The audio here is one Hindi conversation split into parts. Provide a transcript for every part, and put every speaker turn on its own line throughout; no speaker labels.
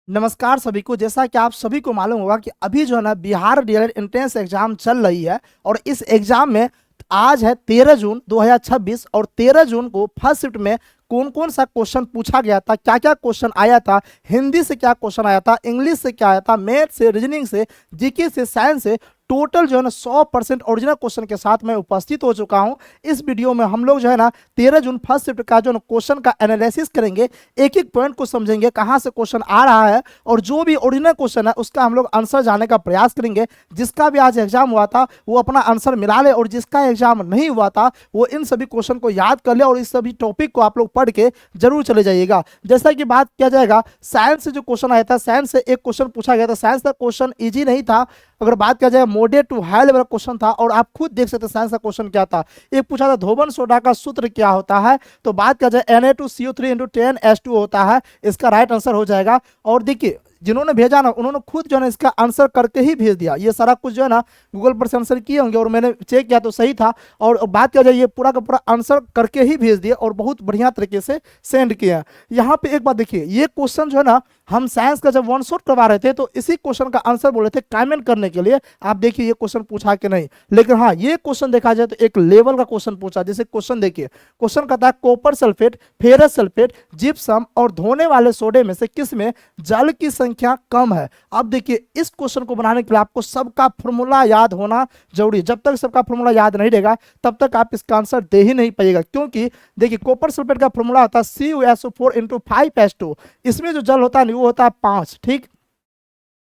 नमस्कार सभी को। जैसा कि आप सभी को मालूम होगा कि अभी जो है ना बिहार डीएलएड एंट्रेंस एग्जाम चल रही है और इस एग्जाम में आज है 13 जून 2026 और 13 जून को फर्स्ट शिफ्ट में कौन कौन सा क्वेश्चन पूछा गया था, क्या क्या क्वेश्चन आया था, हिंदी से क्या क्वेश्चन आया था, इंग्लिश से क्या आया था, मैथ से, रीजनिंग से, जीके से, साइंस से, टोटल जो है ना 100% ओरिजिनल क्वेश्चन के साथ मैं उपस्थित हो चुका हूं। इस वीडियो में हम लोग जो है ना 13 जून फर्स्ट शिफ्ट का जो है ना क्वेश्चन का एनालिसिस करेंगे, एक एक पॉइंट को समझेंगे कहां से क्वेश्चन आ रहा है और जो भी ओरिजिनल क्वेश्चन है उसका हम लोग आंसर जानने का प्रयास करेंगे। जिसका भी आज एग्जाम हुआ था वो अपना आंसर मिला ले और जिसका एग्जाम नहीं हुआ था वो इन सभी क्वेश्चन को याद कर ले और इस सभी टॉपिक को आप लोग पढ़ के जरूर चले जाइएगा। जैसा कि बात किया जाएगा साइंस से जो क्वेश्चन आया था, साइंस से एक क्वेश्चन पूछा गया था। साइंस का क्वेश्चन इजी नहीं था, अगर बात किया जाए moderate to high level question था और आप खुद देख सकते हैं साइंस का क्वेश्चन क्या था। एक पूछा था धोबन सोडा का सूत्र क्या होता है, तो बात किया जाए Na2CO3 इंटू 10H2 होता है, इसका राइट आंसर हो जाएगा। और देखिए जिन्होंने भेजा ना उन्होंने खुद जो है ना इसका आंसर करके ही भेज दिया। ये सारा कुछ जो है ना गूगल पर से आंसर किए होंगे और मैंने चेक किया तो सही था। और बात किया जाए ये पूरा का पूरा आंसर करके ही भेज दिया और बहुत बढ़िया तरीके से सेंड किया। यहाँ पे एक बात देखिए, ये क्वेश्चन जो है ना हम साइंस का जब वन शॉट करवा रहे थे तो इसी क्वेश्चन का आंसर बोले थे कमेंट करने के लिए। आप देखिए ये क्वेश्चन पूछा कि नहीं, लेकिन हाँ ये क्वेश्चन देखा जाए तो एक लेवल का क्वेश्चन पूछा। जैसे क्वेश्चन देखिए, क्वेश्चन कहता है copper sulphate, ferrous sulphate, gypsum और धोने वाले सोडे में से किस में जल की संख्या कम है। अब देखिए इस क्वेश्चन को बनाने के लिए आपको सबका फॉर्मूला याद होना जरूरी है। जब तक सबका फॉर्मूला याद नहीं रहेगा तब तक आप इसका आंसर दे ही नहीं पाइएगा, क्योंकि देखिए कॉपर सल्फेट का फॉर्मूला होता है CuSO4 इंटू 5H2। इसमें जो जल होता है वो होता है 5, ठीक।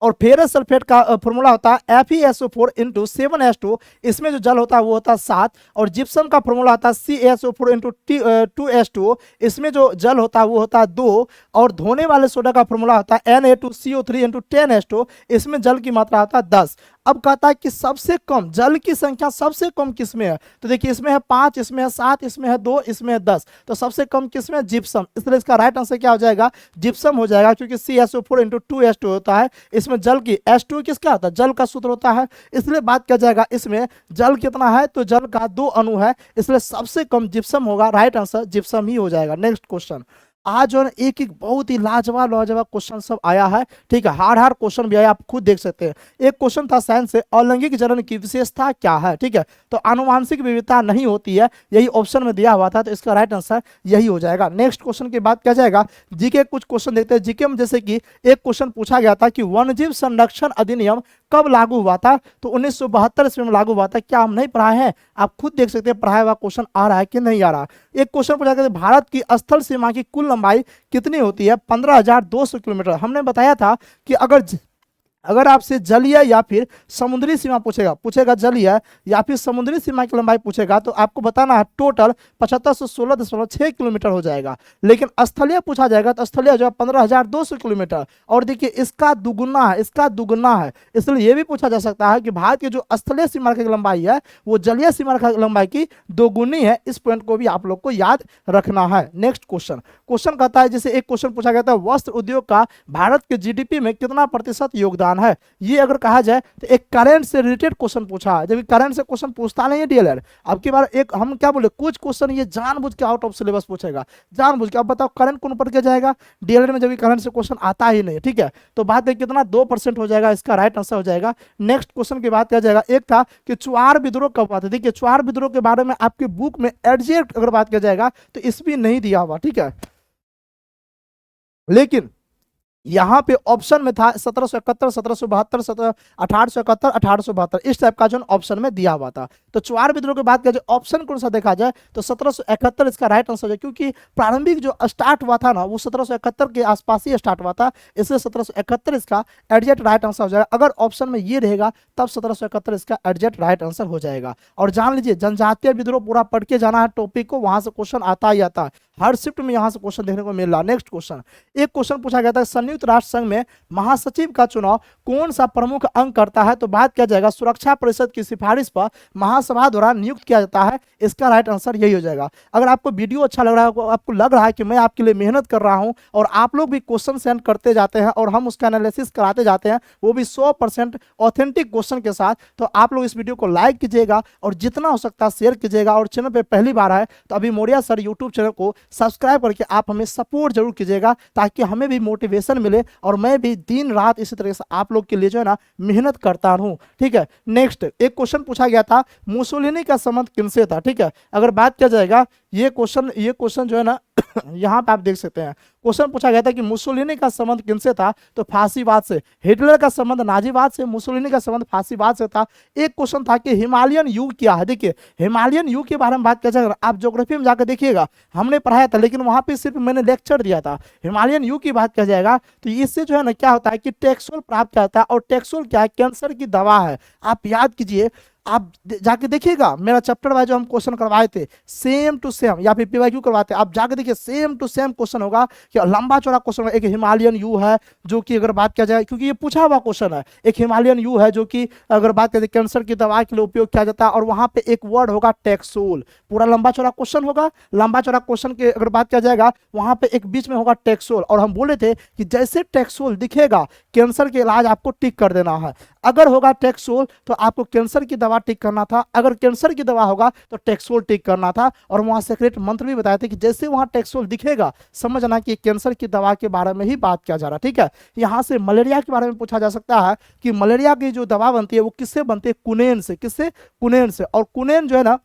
और फेरस सल्फेट का फॉर्मूला होता है FeSO4 इंटू 7H2, इसमें जो जल होता है वो होता है 7। और जिप्सम का फॉर्मूला होता है CaSO4 इंटू 2H2, इसमें जो जल होता है वो होता है 2। और धोने वाले सोडा का फॉर्मूला होता है Na2CO3 इंटू 10H2, इसमें जल की मात्रा होता है 10। अब कहता है कि सबसे कम जल की संख्या सबसे कम किसमें है, तो देखिए इसमें है 5, इसमें है 7, इसमें है 2, इसमें है 10। तो सबसे कम किसमें है, जिप्सम। इसलिए इसका राइट आंसर क्या हो जाएगा, जिप्सम हो जाएगा, क्योंकि CaSO4 इंटू 2H2 होता है। इसमें जल की H2 किसका होता है, जल का सूत्र होता है। इसलिए बात किया जाएगा इसमें जल कितना है, तो जल का 2 अणु है, इसलिए सबसे कम जिप्सम होगा। राइट आंसर जिप्सम ही हो जाएगा। Next question. आज जो है एक एक बहुत ही लाजवाब लाजवाब क्वेश्चन सब आया है, ठीक है। हार्ड हार्ड क्वेश्चन भी आया, आप खुद देख सकते हैं। एक क्वेश्चन था साइंस से, अलैंगिक जनन की विशेषता क्या है, ठीक है। तो आनुवांशिक विविधता नहीं होती है, यही ऑप्शन में दिया हुआ था, तो इसका राइट आंसर यही हो जाएगा। नेक्स्ट क्वेश्चन की बात किया जाएगा, जीके कुछ क्वेश्चन देखते हैं। जीके में जैसे कि एक क्वेश्चन पूछा गया था कि वन्यजीव संरक्षण अधिनियम कब लागू हुआ था, तो 1972 ईस्वी में लागू हुआ था। क्या हम नहीं पढ़ाए हैं, आप खुद देख सकते हैं पढ़ाया हुआ क्वेश्चन आ रहा है कि नहीं आ रहा। एक क्वेश्चन पूछा गया भारत की स्थल सीमा की कुल लंबाई कितनी होती है, 15,200 किलोमीटर। हमने बताया था कि अगर आपसे जलीय या फिर समुद्री सीमा पूछेगा पूछेगा जलीय या फिर समुद्री सीमा की लंबाई पूछेगा तो आपको बताना है टोटल 7516.6 किलोमीटर हो जाएगा। लेकिन स्थलीय पूछा जाएगा तो स्थलीय जो है 15,200 किलोमीटर। और देखिए इसका दुगुना है, इसका दुगुना है। इसलिए यह भी पूछा जा सकता है कि भारत की जो स्थलीय सीमा की लंबाई है वो जलीय सीमा की लंबाई की दोगुनी है। इस पॉइंट को भी आप लोग को याद रखना है। Next question. क्वेश्चन कहता है, जैसे एक क्वेश्चन पूछा गया था वस्त्र उद्योग का भारत के जीडीपी में कितना प्रतिशत योगदान है। ये अगर कहा जाए तो एक करंट से रिलेटेड क्वेश्चन पूछा है, जब करंट से क्वेश्चन पूछता नहीं है डीएलएड। अब की बार एक हम क्या बोले, कुछ क्वेश्चन ये जानबूझ के आउट ऑफ सिलेबस पूछेगा, जानबूझ के। अब बताओ करंट कौन पढ़ के जाएगा डीएलएड में जब करंट से क्वेश्चन आता ही नहीं, ठीक है। तो बात है कितना 2% हो जाएगा, इसका राइट आंसर हो जाएगा। नेक्स्ट क्वेश्चन की बात किया जाएगा, एक था कि चुआर विद्रोह कब हुआ था। देखिए चुआर विद्रोह के बारे में आपकी बुक में एग्जैक्ट अगर बात किया जाएगा तो इसमें नहीं दिया हुआ, ठीक है। लेकिन यहाँ पे ऑप्शन में था 1771, 1772, 1871, 1872, इस टाइप का जो ऑप्शन में दिया हुआ था। तो चुआर विद्रोह की बात किया जाए ऑप्शन कौन सा देखा जाए तो 1771 इसका राइट आंसर है, क्योंकि प्रारंभिक जो स्टार्ट हुआ था ना वो 1771 के आसपास ही स्टार्ट हुआ था, इसलिए 1771 इसका एग्जैक्ट राइट आंसर हो जाएगा। अगर ऑप्शन में ये रहेगा तब 1771 इसका एग्जैक्ट राइट आंसर हो जाएगा। और जान लीजिए जनजातीय विद्रोह पूरा पढ़ के जाना है टॉपिक को, वहां से क्वेश्चन आता ही आता है, हर शिफ्ट में यहाँ से क्वेश्चन देखने को मिल रहा है। Next question. एक क्वेश्चन पूछा गया था संयुक्त राष्ट्र संघ में महासचिव का चुनाव कौन सा प्रमुख अंग करता है, तो बात किया जाएगा सुरक्षा परिषद की सिफारिश पर महासभा द्वारा नियुक्त किया जाता है। इसका राइट आंसर यही हो जाएगा। अगर आपको वीडियो अच्छा लग रहा है, आपको लग रहा है कि मैं आपके लिए मेहनत कर रहा हूं और आप लोग भी क्वेश्चन सेंड करते जाते हैं और हम उसका एनालिसिस कराते जाते हैं, वो भी 100% ऑथेंटिक क्वेश्चन के साथ, तो आप लोग इस वीडियो को लाइक कीजिएगा और जितना हो सकता है शेयर कीजिएगा। और चैनल पर पहली बार है तो अभी मौर्या सर यूट्यूब चैनल को सब्सक्राइब करके आप हमें सपोर्ट जरूर कीजिएगा, ताकि हमें भी मोटिवेशन मिले और मैं भी दिन रात इसी तरह से आप लोग के लिए जो है ना मेहनत करता रहूं। ठीक है, नेक्स्ट एक क्वेश्चन पूछा गया था, मुसोलिनी का संबंध किनसे था। ठीक है, अगर बात किया जाएगा ये क्वेश्चन जो है ना यहाँ पे आप देख सकते हैं, क्वेश्चन पूछा गया था कि मुसोलिनी का संबंध किनसे था, तो फांसीवाद से। हिटलर का संबंध नाजीवाद से, मुसोलिनी का संबंध फांसीवाद से था। एक क्वेश्चन था कि हिमालयन युग क्या है। देखिए हिमालयन युग के बारे में बात किया जाएगा, आप ज्योग्राफी में जाकर देखिएगा, हमने पढ़ाया था लेकिन वहां पे सिर्फ मैंने लेक्चर दिया था। हिमालयन युग की बात किया जाएगा तो इससे जो है ना क्या होता है कि टेक्सोल प्राप्त किया जाता है, और टेक्सोल क्या है, कैंसर की दवा है। आप याद कीजिए, आप जाके देखिएगा, मेरा चैप्टर वाइज जो हम क्वेश्चन करवाए थे सेम टू सेम, या फिर पीवाईक्यू करवाते आप जाके देखिए सेम टू सेम क्वेश्चन होगा, कि लंबा चौड़ा क्वेश्चन होगा। एक हिमालयन यू है जो कि अगर बात किया जाए, क्योंकि ये पूछा हुआ क्वेश्चन है, एक हिमालयन यू है जो कि अगर बात करें कैंसर की दवा के लिए उपयोग किया जाता है, और वहां पे एक वर्ड होगा टेक्सोल। पूरा लंबा चौड़ा क्वेश्चन होगा, लंबा चौड़ा क्वेश्चन के अगर बात किया जाएगा वहां पे एक बीच में होगा टेक्सोल, और हम बोले थे कि जैसे टेक्सोल दिखेगा कैंसर के इलाज आपको टिक कर देना है। अगर होगा टेक्सोल तो आपको कैंसर की दवा टिक करना था, अगर कैंसर की दवा होगा तो टेक्सोल टिक करना था। और वहां सेक्रेट मंत्र भी बताए थे कि जैसे वहां टेक्सोल दिखेगा समझना कि कैंसर की दवा के बारे में ही बात किया जा रहा है। ठीक है, यहां से मलेरिया के बारे में पूछा जा सकता है कि मलेरिया की जो दवा बनती है वो किससे बनती है, कुनेन से। किससे, कुनेन से। और कुनेन जो है ना,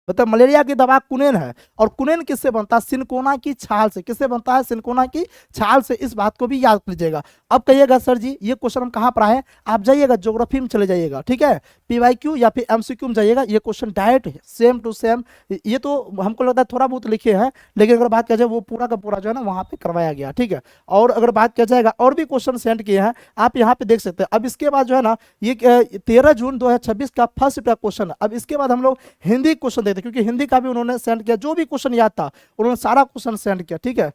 मतलब मलेरिया की दवा कुनेन है, और कुनेन किससे बनता है, सिनकोना की छाल से। किससे बनता है, सिनकोना की छाल से। इस बात को भी याद लीजिएगा। अब कहिएगा सर जी ये क्वेश्चन हम कहाँ पढ़ाए, आप जाइएगा ज्योग्राफी में चले जाइएगा। ठीक है, पीवाईक्यू या फिर एमसीक्यू में जाइएगा, ये question direct same to same, ये तो हमको लगता है थोड़ा बहुत लिखे हैं, लेकिन अगर बात किया जाए वो पूरा का पूरा जो है ना वहाँ पे करवाया गया। ठीक है, और अगर बात किया जाएगा और भी क्वेश्चन सेंड किए हैं, आप यहाँ पे देख सकते हैं। अब इसके बाद जो है ना ये 13 जून 2026 का फर्स्ट का क्वेश्चन है। अब इसके बाद हम लोग हिंदी क्वेश्चन देखते हैं, क्योंकि हिंदी का भी उन्होंने सेंड किया, जो भी क्वेश्चन याद था उन्होंने सारा क्वेश्चन सेंड किया। ठीक है,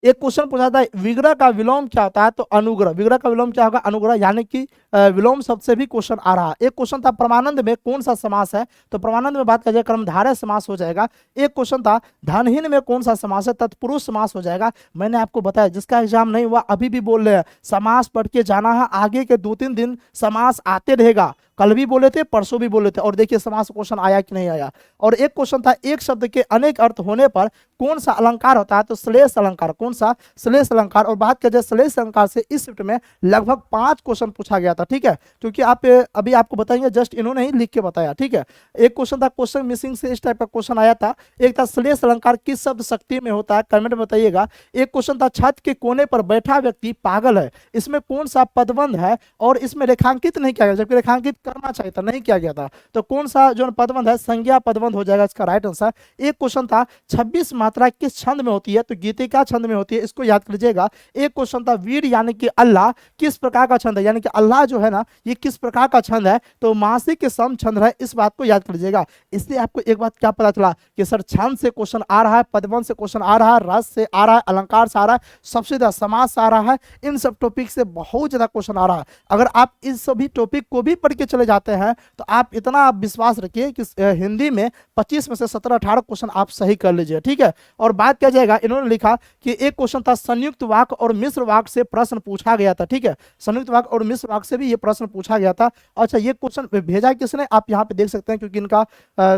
एक क्वेश्चन पूछा था विग्रह का विलोम क्या होता है, तो अनुग्रह। विग्रह का विलोम क्या होगा, अनुग्रह, यानी कि विलोम शब्द से भी क्वेश्चन आ रहा है। एक क्वेश्चन था परमानंद में कौन सा समास है, तो परमानंद में बात किया जाए कर्मधारय समास हो जाएगा। एक क्वेश्चन था धनहीन में कौन सा समास है, तत्पुरुष समास हो जाएगा। मैंने आपको बताया जिसका एग्जाम नहीं हुआ अभी भी बोल रहे हैं, समास पढ़ के जाना है, आगे के 2-3 दिन समास आते रहेगा। कल भी बोले थे, परसों भी बोले थे, और देखिए समास क्वेश्चन आया कि नहीं आया। और एक क्वेश्चन था एक शब्द के अनेक अर्थ होने पर कौन सा अलंकार होता है, तो श्लेष अलंकार। कौन सा, श्लेष अलंकार। और बात किया जाए श्लेष अलंकार से इस शिफ्ट में लगभग 5 क्वेश्चन पूछा गया था। ठीक है, क्योंकि आप अभी आपको बताएंगे, जस्ट इन्होंने ही लिख के बताया। ठीक है, एक क्वेश्चन था क्वेश्चन मिसिंग से इस टाइप का क्वेश्चन आया था। एक था श्लेष अलंकार किस शब्द शक्ति में होता है, कमेंट में बताइएगा। एक क्वेश्चन था छत के कोने पर बैठा व्यक्ति पागल है, इसमें कौन सा पदबंध है, और इसमें रेखांकित नहीं किया गया, जबकि रेखांकित करना चाहिए था, नहीं किया गया था। तो कौन सा जो पदबंध है, संज्ञा पदबंध हो जाएगा इसका राइट आंसर। एक क्वेश्चन था 26 मात्रा किस छंद में होती है, तो गीतिका छंद में होती है, इसको याद कर लीजिएगा। एक क्वेश्चन था वीर यानी कि अल्लाह किस प्रकार का छंद है, यानी कि अल्लाह जो है ना ये किस प्रकार का छंद है, तो मासिक के सम छंद है, इस बात को याद कर लीजिएगा। इसलिए आपको एक बात क्या पता चला कि सर छंद से क्वेश्चन आ रहा है, पदबंध से क्वेश्चन आ रहा है, रस से आ रहा है, अलंकार से आ रहा है, सबसे ज्यादा समास से आ रहा है, इन सब टॉपिक से बहुत ज्यादा क्वेश्चन आ रहा है। अगर आप इस सभी टॉपिक को भी पढ़ के चले जाते हैं तो आप इतना आप विश्वास रखिए कि हिंदी में 25 में से 17-18 क्वेश्चन आप सही कर लीजिए। ठीक है, और बात किया जाएगा, इन्होंने लिखा कि एक क्वेश्चन था संयुक्त वाक्य और मिश्र वाक्य से प्रश्न पूछा गया था। ठीक है, संयुक्त वाक्य और मिश्र वाक्य से भी ये प्रश्न पूछा गया था। अच्छा, ये क्वेश्चन भेजा किसने, आप यहाँ पे देख सकते हैं, क्योंकि इनका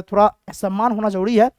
थोड़ा सम्मान होना जरूरी है।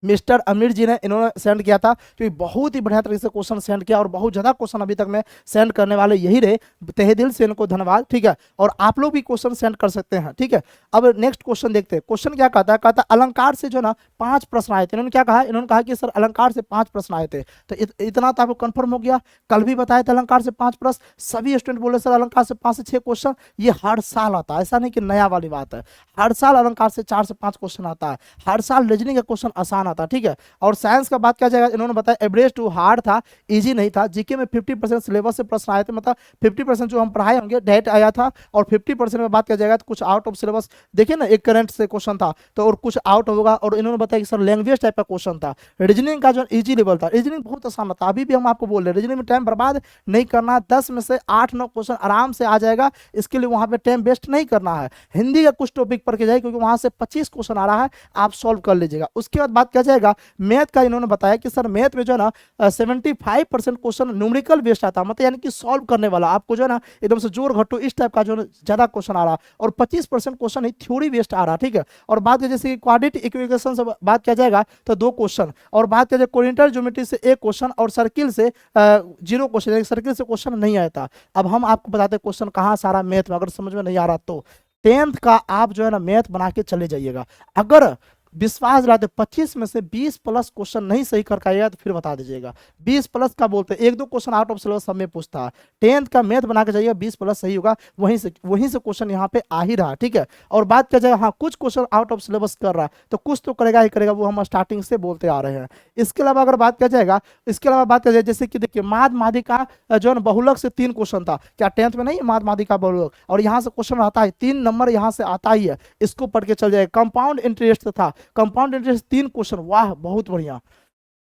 मिस्टर अमीर जी ने इन्होंने सेंड किया था, क्योंकि बहुत ही बढ़िया तरीके से क्वेश्चन सेंड किया, और बहुत ज़्यादा क्वेश्चन अभी तक में सेंड करने वाले यही रहे, तहे दिल से इनको धन्यवाद। ठीक है, और आप लोग भी क्वेश्चन सेंड कर सकते हैं। ठीक है, अब नेक्स्ट क्वेश्चन देखते हैं। क्वेश्चन क्या कहता है, कहता है अलंकार से जो ना 5 प्रश्न आए थे। इन्होंने क्या कहा, इन्होंने कहा कि सर अलंकार से 5 प्रश्न आए थे। तो इतना तो आपको कंफर्म हो गया, कल भी बताया था अलंकार से 5 प्रश्न। सभी स्टूडेंट बोले सर अलंकार से 5 से 6 क्वेश्चन, ये हर साल आता है, ऐसा नहीं कि नया वाली बात है। हर साल अलंकार से 4 से 5 क्वेश्चन आता है, हर साल रीजनिंग का क्वेश्चन आसान आता है। ठीक है, और साइंस का बात किया जाएगा, इन्होंने बताया एवरेज टू हार्ड था, इजी नहीं था। जीके में 50% सिलेबस से प्रश्न आए थे, मतलब 50% जो हम पढ़ाए होंगे डायरेक्ट आया था, और 50% में बात किया जाएगा तो कुछ आउट ऑफ सिलेबस, देखिए ना एक करंट से क्वेश्चन था तो और कुछ आउट होगा। और इन्होंने बताया कि सर लैंग्वेज टाइप का क्वेश्चन था। रीजनिंग का जो इजी लेवल था, रीजनिंग बहुत आसान था। अभी भी हम आपको बोल रहे हैं रीजनिंग में टाइम बर्बाद नहीं करना, 10 में से 8-9 क्वेश्चन आराम से आ जाएगा, इसके लिए वहां पे टाइम वेस्ट नहीं करना है। हिंदी का कुछ टॉपिक पढ़ के जाए, क्योंकि वहां से 25 क्वेश्चन आ रहा है, आप सॉल्व कर लीजिएगा। उसके बाद बात क्या जाएगा, मैथ का इन्होंने बताया कि सर मैथ में जो है ना 75% क्वेश्चन न्यूमेरिकल बेस्ड आता है, मतलब यानी कि सॉल्व करने वाला, आपको जो है ना एकदम से जोड़ घटो इस टाइप का जो है ज्यादा क्वेश्चन आ रहा, और 25% क्वेश्चन ही थ्योरी बेस्ड आ रहा, ठीक है। और बात करें जैसे क्वाड्रेटिक इक्वेशन से बात किया जाएगा तो 2 क्वेश्चन, और बात करें कोऑर्डिनेटर ज्योमेट्री से 1 क्वेश्चन, और सर्किल से 0 क्वेश्चन, सर्किल से क्वेश्चन नहीं आया था। अब हम आपको बताते हैं क्वेश्चन कहाँ सारा मैथ में, अगर समझ में नहीं आ रहा तो 10th का आप जो है ना मैथ बना के चले जाइएगा। अगर विश्वास दिलाते 25 में से 20 प्लस क्वेश्चन नहीं सही कर पाएगा तो फिर बता दीजिएगा। 20 प्लस का बोलते हैं, 1-2 क्वेश्चन आउट ऑफ सिलेबस सब में पूछता है, 10th का मैथ बना के जाइएगा, 20 प्लस सही होगा, वहीं से क्वेश्चन यहाँ पे आ ही रहा, ठीक है। और बात किया जाएगा, हाँ कुछ क्वेश्चन आउट ऑफ सिलेबस कर रहा है तो कुछ तो करेगा ही करेगा, वो हम स्टार्टिंग से बोलते आ रहे हैं। इसके अलावा अगर बात किया जाएगा, इसके अलावा बात किया जाए जैसे कि देखिए माद मादिका जो है ना बहुलक से 3 क्वेश्चन था, क्या 10th में नहीं माद मादिका बहुलक, और यहाँ से क्वेश्चन आता है 3 नंबर यहाँ से आता ही है, इसको पढ़ के चल जाएगा। कंपाउंड इंटरेस्ट था, कंपाउंड इंटरेस्ट 3 क्वेश्चन, वाह बहुत बढ़िया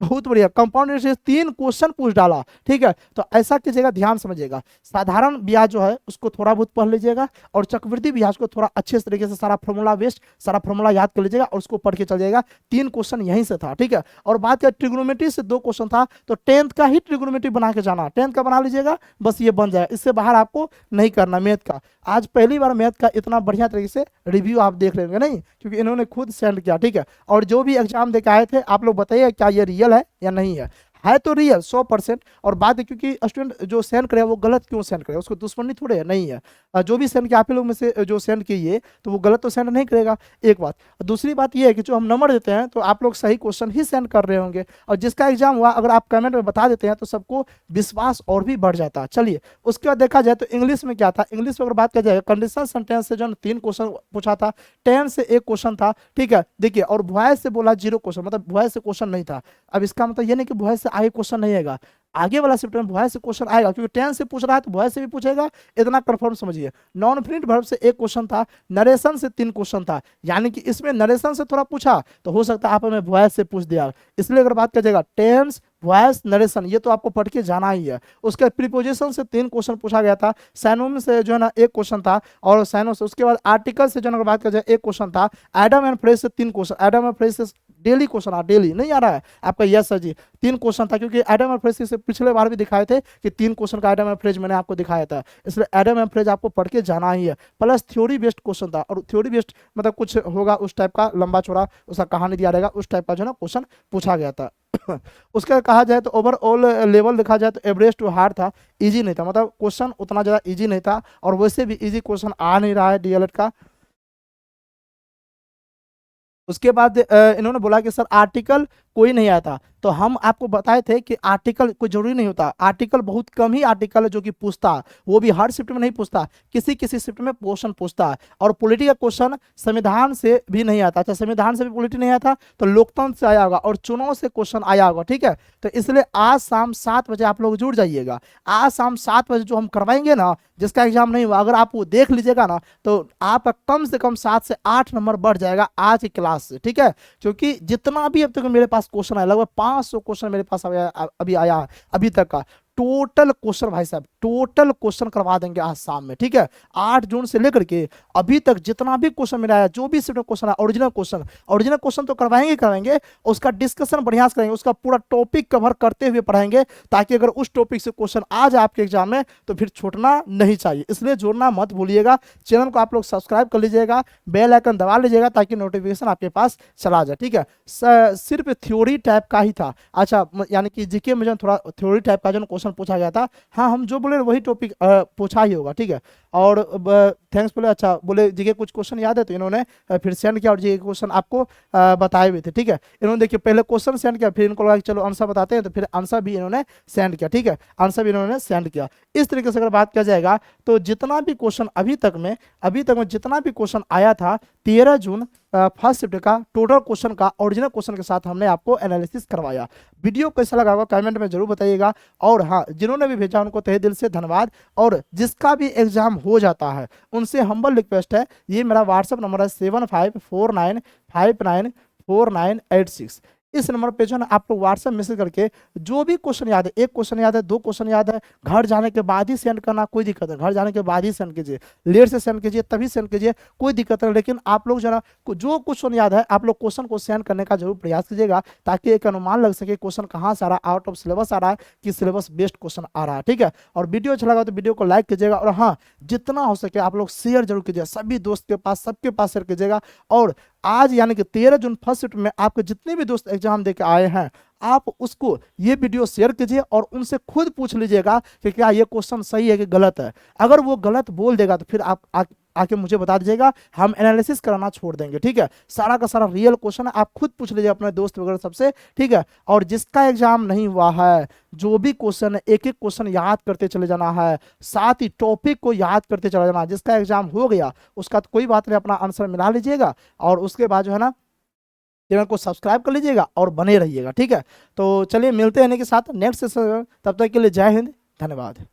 बहुत बढ़िया, कंपाउंड इंटरेस्ट से 3 क्वेश्चन पूछ डाला, ठीक है। तो ऐसा कीजिएगा, ध्यान समझिएगा, साधारण ब्याज जो है उसको थोड़ा बहुत पढ़ लीजिएगा, और चक्रवृद्धि ब्याज को थोड़ा अच्छे तरीके से सारा फॉर्मूला बेस्ड सारा फॉर्मूला याद कर लीजिएगा और उसको पढ़ के चल जाएगा। 3 क्वेश्चन यहीं से था, ठीक है। और बात करें ट्रिग्नोमेट्री से 2 क्वेश्चन था, तो 10th का ही ट्रिग्नोमेट्री बना के जाना, 10th का बना लीजिएगा, बस ये बन जाएगा, इससे बाहर आपको नहीं करना मैथ का। आज पहली बार मैथ का इतना बढ़िया तरीके से रिव्यू आप देख लेंगे, नहीं क्योंकि इन्होंने खुद सेंड किया, ठीक है। और जो भी एग्जाम देके आए थे आप लोग बताइए क्या ये रियल है या नहीं है तो रियल 100%। और बात है क्योंकि स्टूडेंट जो सेंड करे वो गलत क्यों सेंड करे, उसको दुश्मनी थोड़े है, नहीं है। जो भी सेंड किया आप ही लोग में से जो सेंड किए तो वो गलत तो सेंड नहीं करेगा, एक बात। दूसरी बात ये है कि जो हम नंबर देते हैं तो आप लोग सही क्वेश्चन ही सेंड कर रहे होंगे, और जिसका एग्जाम हुआ अगर आप कमेंट में बता देते हैं तो सबको विश्वास और भी बढ़ जाता है। चलिए उसके बाद देखा जाए तो इंग्लिश में क्या था, इंग्लिश में अगर बात किया जाए कंडीशन सेंटेंस से जो 3 क्वेश्चन पूछा था, 10 से 1 क्वेश्चन था, ठीक है। देखिए और वॉइस से बोला 0 क्वेश्चन, मतलब वॉइस से क्वेश्चन नहीं था। अब इसका मतलब ये नहीं कि वॉइस से आगे क्वेश्चन नहीं आएगा, आगे वाला शिफ्ट में वॉइस से क्वेश्चन आएगा, क्योंकि 10 से पूछ रहा है तो वॉइस से भी पूछेगा, इतना कंफर्म समझिए। नॉन प्रिंट वर्ब से 1 क्वेश्चन था, नरेशन से 3 क्वेश्चन था, यानी कि इसमें नरेशन से थोड़ा पूछा तो हो सकता है आप हमें वॉइस से पूछ दिया, इसलिए अगर बात कीजिएगा टेंस वॉइस नरेशन ये तो आपको पढ़ के जाना ही है। उसके प्रीपोजिशन से 3 क्वेश्चन पूछा गया था, सैनोम से जो है ना 1 क्वेश्चन था, और सैनो से उसके बाद आर्टिकल से जो है बात किया जाए 1 क्वेश्चन था, एडम एंड फ्रेज से 3 क्वेश्चन, एडम एंड फ्रेज से डेली क्वेश्चन आ, डेली नहीं आ रहा है आपका, यस सर जी 3 क्वेश्चन था, क्योंकि एडम एंड फ्रेज से पिछले बार भी दिखाए थे कि 3 क्वेश्चन का एडम एंड फ्रेज मैंने आपको दिखाया था, इसलिए एडम एंड फ्रेज आपको पढ़ के जाना ही है। प्लस थ्योरी बेस्ड क्वेश्चन था, और थ्योरी बेस्ड मतलब कुछ होगा उस टाइप का लंबा चौड़ा उसका कहानी दिया रहेगा, उस टाइप का जो है ना क्वेश्चन पूछा गया था। उसका कहा जाए तो ओवरऑल लेवल देखा जाए तो एवरेज टू हार्ड था, इजी नहीं था, मतलब क्वेश्चन उतना ज़्यादा इजी नहीं था, और वैसे भी इजी क्वेश्चन आ नहीं रहा है डीएलएड का। उसके बाद इन्होंने बोला कि सर आर्टिकल कोई नहीं आया था, तो हम आपको बताए थे कि आर्टिकल कोई जरूरी नहीं होता, आर्टिकल बहुत कम ही आर्टिकल है जो कि पूछता है, वो भी हर शिफ्ट में नहीं पूछता, किसी किसी शिफ्ट में क्वेश्चन पूछता है। और पॉलिटी का क्वेश्चन संविधान से भी नहीं आता, अच्छा संविधान से भी पॉलिटी नहीं आया था तो लोकतंत्र से आया होगा और चुनाव से क्वेश्चन आया होगा, ठीक है। तो इसलिए आज शाम 7 बजे आप लोग जुड़ जाइएगा, आज शाम 7 बजे जो हम करवाएंगे ना, जिसका एग्जाम नहीं हुआ अगर आप वो देख लीजिएगा ना तो आपका कम से कम 7 से 8 नंबर बढ़ जाएगा आज की क्लास से, ठीक है। क्योंकि जितना भी अब तक मेरे पास क्वेश्चन आया, लगभग 500 क्वेश्चन मेरे पास अभी आया अभी तक का, टोटल क्वेश्चन भाई साहब टोटल क्वेश्चन करवा देंगे आज शाम में, ठीक है। 8 जून से लेकर के अभी तक जितना भी क्वेश्चन मेरा आया, जो भी शिफ्ट क्वेश्चन है ओरिजिनल क्वेश्चन तो करवाएंगे, उसका डिस्कशन बढ़िया से करेंगे, उसका पूरा टॉपिक कवर करते हुए पढ़ाएंगे, ताकि अगर उस टॉपिक से क्वेश्चन आ जाए आपके एग्जाम में तो फिर छूटना नहीं चाहिए, इसलिए जोड़ना मत भूलिएगा। चैनल को आप लोग सब्सक्राइब कर लीजिएगा, बेल आइकन दबा लीजिएगा ताकि नोटिफिकेशन आपके पास चला जाए, ठीक है। सिर्फ थ्योरी टाइप का ही था, अच्छा यानी कि जीके में जो थोड़ा थ्योरी टाइप का जो क्वेश्चन पूछा गया था, हाँ हम जो बोले वही टॉपिक पूछा ही होगा, ठीक है। और थैंक्स बोले, अच्छा बोले जीके कुछ क्वेश्चन याद है तो इन्होंने फिर सेंड किया और जीके क्वेश्चन आपको बताए हुए थे, ठीक है। इन्होंने देखिए पहले क्वेश्चन सेंड किया, फिर इनको लगा कि चलो आंसर बताते हैं, तो फिर आंसर भी इन्होंने सेंड किया, ठीक है, आंसर भी इन्होंने सेंड किया। इस तरीके से अगर बात किया जाएगा तो जितना भी क्वेश्चन अभी तक में जितना भी क्वेश्चन आया था 13 जून फर्स्ट शिफ्ट का टोटल क्वेश्चन का ओरिजिनल क्वेश्चन के साथ हमने आपको एनालिसिस करवाया। वीडियो कैसा लगा होगा कमेंट में जरूर बताइएगा, और हाँ जिन्होंने भी भेजा उनको तहे दिल से धन्यवाद। और जिसका भी एग्जाम हो जाता है उनसे हम्बल रिक्वेस्ट है, ये मेरा व्हाट्सअप नंबर है 7549594986, इस नंबर पे जो है ना आप लोग व्हाट्सएप मैसेज करके जो भी क्वेश्चन याद है, एक क्वेश्चन याद है, दो क्वेश्चन याद है, घर जाने के बाद ही सेंड करना, कोई दिक्कत नहीं, घर जाने के बाद ही सेंड कीजिए, लेट से सेंड कीजिए तभी सेंड कीजिए, कोई दिक्कत नहीं। लेकिन आप लोग जो है ना जो क्वेश्चन याद है आप लोग क्वेश्चन को सेंड करने का जरूर प्रयास कीजिएगा, ताकि एक अनुमान लग सके क्वेश्चन कहाँ से आ रहा है, आउट ऑफ सिलेबस आ रहा है कि सिलेबस बेस्ड क्वेश्चन आ रहा है। ठीक है, और वीडियो अच्छा लगा तो वीडियो को लाइक कीजिएगा, और हाँ जितना हो सके आप लोग शेयर जरूर कीजिएगा, सभी दोस्त के पास, सबके पास शेयर कीजिएगा। और आज यानी कि 13 जून फर्स्ट शिफ्ट में आपके जितने भी दोस्त एग्जाम देके आए हैं, आप उसको ये वीडियो शेयर कीजिए और उनसे खुद पूछ लीजिएगा कि क्या ये क्वेश्चन सही है कि गलत है। अगर वो गलत बोल देगा तो फिर आप आके मुझे बता दीजिएगा, हम एनालिसिस कराना छोड़ देंगे। ठीक है, सारा का सारा रियल क्वेश्चन है, आप खुद पूछ लीजिए अपने दोस्त वगैरह सबसे। ठीक है, और जिसका एग्जाम नहीं हुआ है, जो भी क्वेश्चन है एक एक क्वेश्चन याद करते चले जाना है, साथ ही टॉपिक को याद करते चले जाना है। जिसका एग्जाम हो गया उसका तो कोई बात नहीं, अपना आंसर मिला लीजिएगा, और उसके बाद जो है ना चैनल को सब्सक्राइब कर लीजिएगा और बने रहिएगा। ठीक है, तो चलिए मिलते हैं इन्हीं के साथ नेक्स्ट सेशन, तब तक के लिए जय हिंद, धन्यवाद।